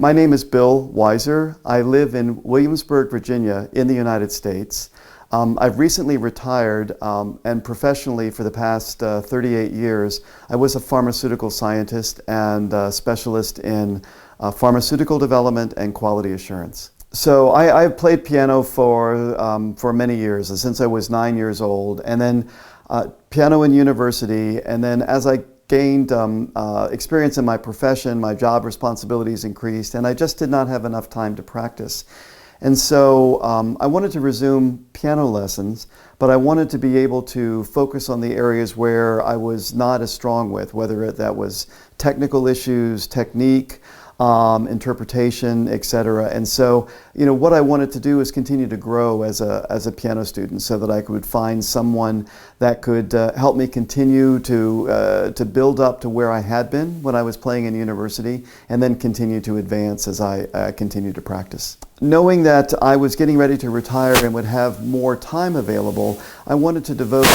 My name is Bill Weiser. I live in Williamsburg, Virginia, in the United States. I've recently retired, and professionally for the past 38 years, I was a pharmaceutical scientist and a specialist in pharmaceutical development and quality assurance. So I've played piano for many years, since I was 9 years old, and then piano in university, and then as I gained experience in my profession, my job responsibilities increased, and I just did not have enough time to practice. And so I wanted to resume piano lessons, but I wanted to be able to focus on the areas where I was not as strong with, whether that was technical issues, technique, interpretation, etc. And so, what I wanted to do is continue to grow as a piano student, so that I could find someone that could help me continue to build up to where I had been when I was playing in university, and then continue to advance as I continue to practice. Knowing that I was getting ready to retire and would have more time available, I wanted to devote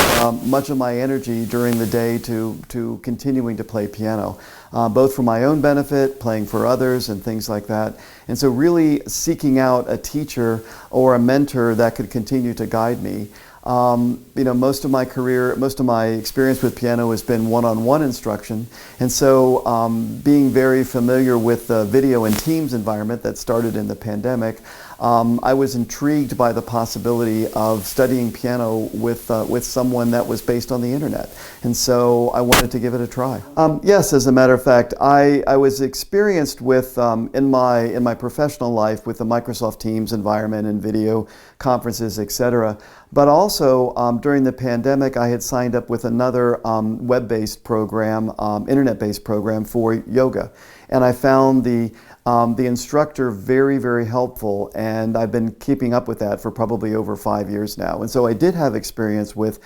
much of my energy during the day to continuing to play piano, both for my own benefit, playing for others, and things like that. And so really seeking out a teacher or a mentor that could continue to guide me. Most of my experience with piano has been one-on-one instruction, and so being very familiar with the video and Teams environment that started in the pandemic, I was intrigued by the possibility of studying piano with someone that was based on the internet, and so I wanted to give it a try. Yes, as a matter of fact, I was experienced with in my professional life with the Microsoft Teams environment and video conferences, etc. But also during the pandemic, I had signed up with another web-based program, internet-based program for yoga, and I found the instructor very, very helpful, and I've been keeping up with that for probably over 5 years now. And so I did have experience with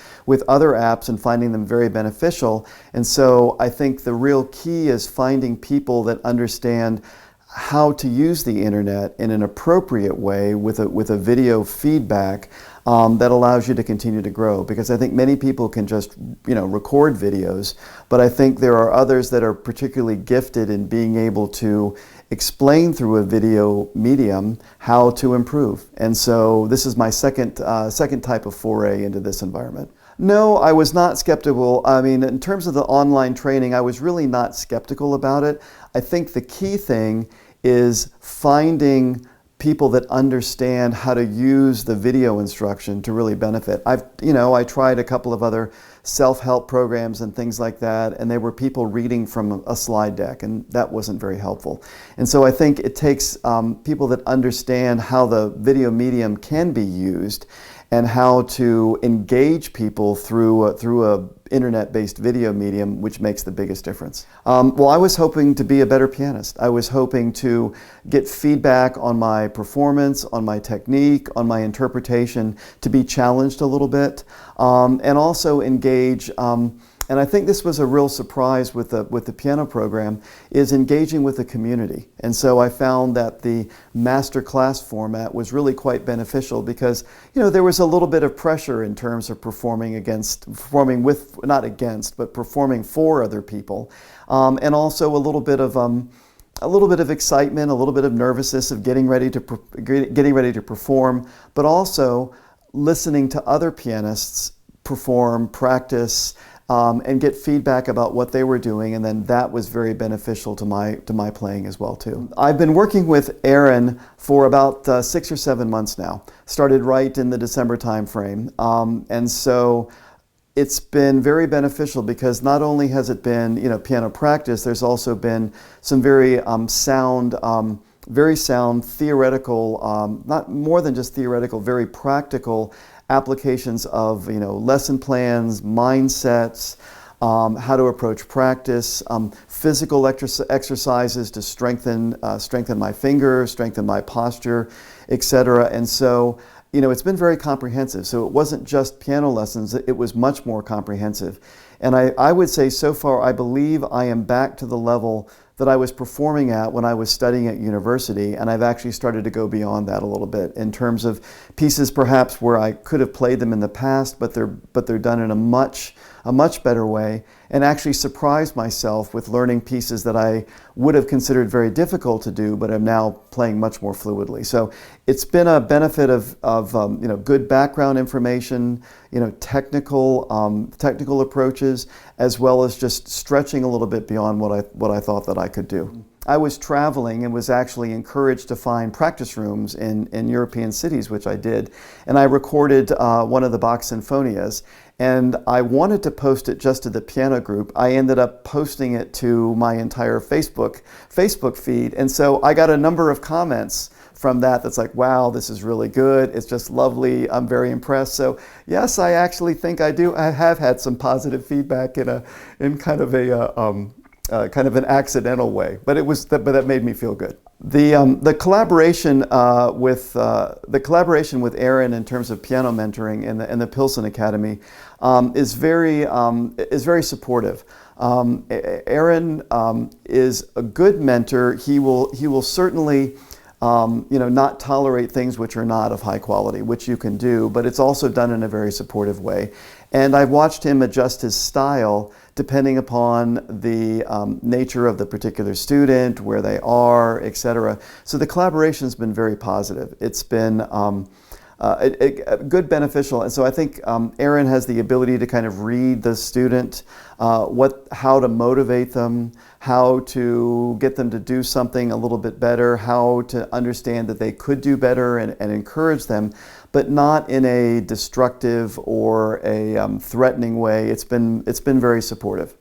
other apps and finding them very beneficial. And so I think the real key is finding people that understand how to use the internet in an appropriate way with a video feedback that allows you to continue to grow. Because I think many people can just record videos, but I think there are others that are particularly gifted in being able to explain through a video medium how to improve. And so this is my second type of foray into this environment. No, I was not skeptical. I mean, in terms of the online training, I was really not skeptical about it. I think the key thing is finding people that understand how to use the video instruction to really benefit. I tried a couple of other self-help programs and things like that, and they were people reading from a slide deck, and that wasn't very helpful. And so I think it takes people that understand how the video medium can be used and how to engage people through a internet-based video medium, which makes the biggest difference. Well, I was hoping to be a better pianist. I was hoping to get feedback on my performance, on my technique, on my interpretation, to be challenged a little bit, and also engage. And I think this was a real surprise with the piano program, is engaging with the community. And so I found that the master class format was really quite beneficial, because there was a little bit of pressure in terms of performing for other people, and also a little bit of excitement, a little bit of nervousness of getting ready to perform, but also listening to other pianists perform, practice, and get feedback about what they were doing, and then that was very beneficial to my playing as well too. I've been working with Aaron for about 6 or 7 months now. Started right in the December time frame, and so it's been very beneficial, because not only has it been piano practice, there's also been some very sound theoretical, not more than just theoretical, very practical applications of lesson plans, mindsets, how to approach practice, physical exercises to strengthen my fingers, strengthen my posture, etc. And so it's been very comprehensive. So it wasn't just piano lessons, it was much more comprehensive. And I would say so far, I believe I am back to the level that I was performing at when I was studying at university, and I've actually started to go beyond that a little bit in terms of pieces perhaps where I could have played them in the past, but they're done in a much a much better way, and actually surprised myself with learning pieces that I would have considered very difficult to do, but am now playing much more fluidly. So it's been a benefit of good background information, technical approaches, as well as just stretching a little bit beyond what I thought that I could do. I was traveling and was actually encouraged to find practice rooms in European cities, which I did. And I recorded one of the Bach Sinfonias, and I wanted to post it just to the piano group. I ended up posting it to my entire Facebook feed, and so I got a number of comments from that's like, wow, this is really good, it's just lovely, I'm very impressed. So yes, I actually think I have had some positive feedback in kind of an accidental way, but that made me feel good. The collaboration with Aaron in terms of piano mentoring in the Pilsen Academy is very supportive. Aaron is a good mentor. He will certainly not tolerate things which are not of high quality, which you can do, but it's also done in a very supportive way. And I've watched him adjust his style depending upon the nature of the particular student, where they are, etc. So the collaboration's been very positive. It's been good, beneficial, and so I think Aaron has the ability to kind of read the student, how to motivate them, how to get them to do something a little bit better, how to understand that they could do better, and encourage them, but not in a destructive or a threatening way. It's been very supportive.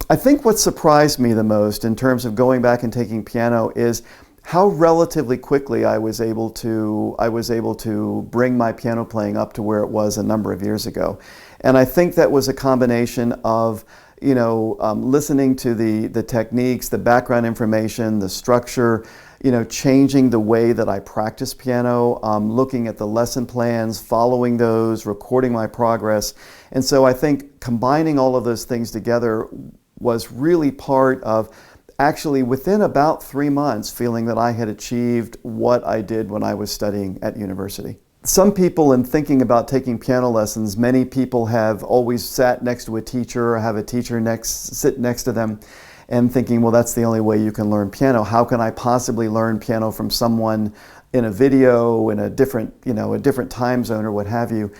I think what surprised me the most in terms of going back and taking piano is how relatively quickly I was able to bring my piano playing up to where it was a number of years ago. And I think that was a combination of listening to the techniques, the background information, the structure, changing the way that I practice piano, looking at the lesson plans, following those, recording my progress. And so I think combining all of those things together was really part of actually within about 3 months feeling that I had achieved what I did when I was studying at university. Some people, in thinking about taking piano lessons, many people have always sat next to a teacher or have a teacher sit next to them and thinking, well, that's the only way you can learn piano. How can I possibly learn piano from someone in a video, in a different time zone or what have you?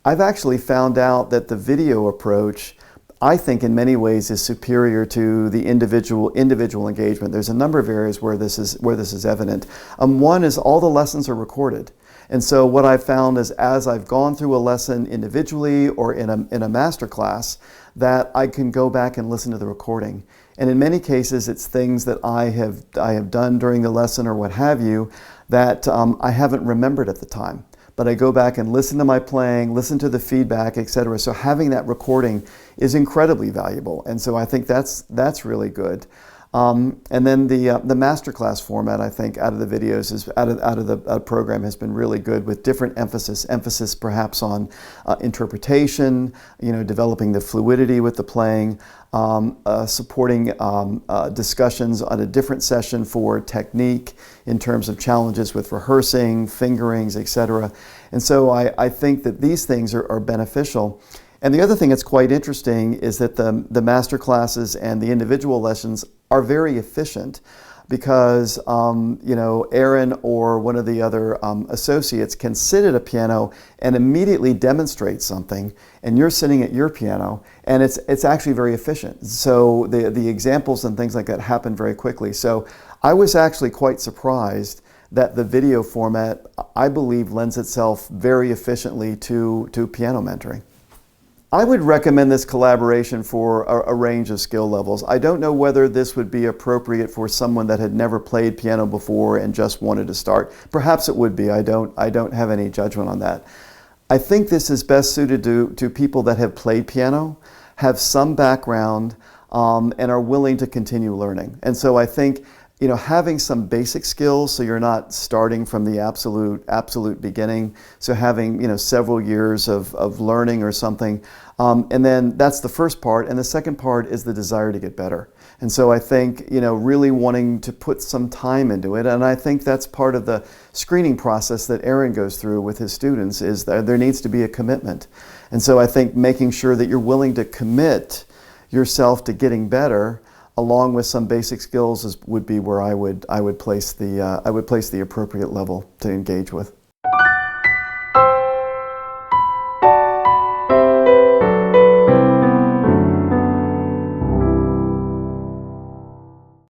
I've actually found out that the video approach, I think in many ways, is superior to the individual engagement. There's a number of areas where this is evident. One is all the lessons are recorded. And so what I've found is as I've gone through a lesson individually or in a master class, that I can go back and listen to the recording. And in many cases, it's things that I have done during the lesson or what have you that I haven't remembered at the time. But I go back and listen to my playing, listen to the feedback, etc. So having that recording is incredibly valuable. And so I think that's really good. And then the masterclass format, I think, out of the videos, out of the program has been really good, with different emphasis perhaps on interpretation, developing the fluidity with the playing, supporting discussions on a different session for technique in terms of challenges with rehearsing, fingerings, etc. And so I think that these things are beneficial. And the other thing that's quite interesting is that the master classes and the individual lessons are very efficient, because Aaron or one of the other associates can sit at a piano and immediately demonstrate something, and you're sitting at your piano, and it's actually very efficient. So the examples and things like that happen very quickly. So I was actually quite surprised that the video format, I believe, lends itself very efficiently to piano mentoring. I would recommend this collaboration for a range of skill levels. I don't know whether this would be appropriate for someone that had never played piano before and just wanted to start. Perhaps it would be. I don't have any judgment on that. I think this is best suited to people that have played piano, have some background, and are willing to continue learning. And so I think having some basic skills, so you're not starting from the absolute beginning. So having several years of learning or something. And then that's the first part. And the second part is the desire to get better. And so I think, really wanting to put some time into it, and I think that's part of the screening process that Aaron goes through with his students, is that there needs to be a commitment. And so I think making sure that you're willing to commit yourself to getting better, along with some basic skills, would be where I would place the appropriate level to engage with.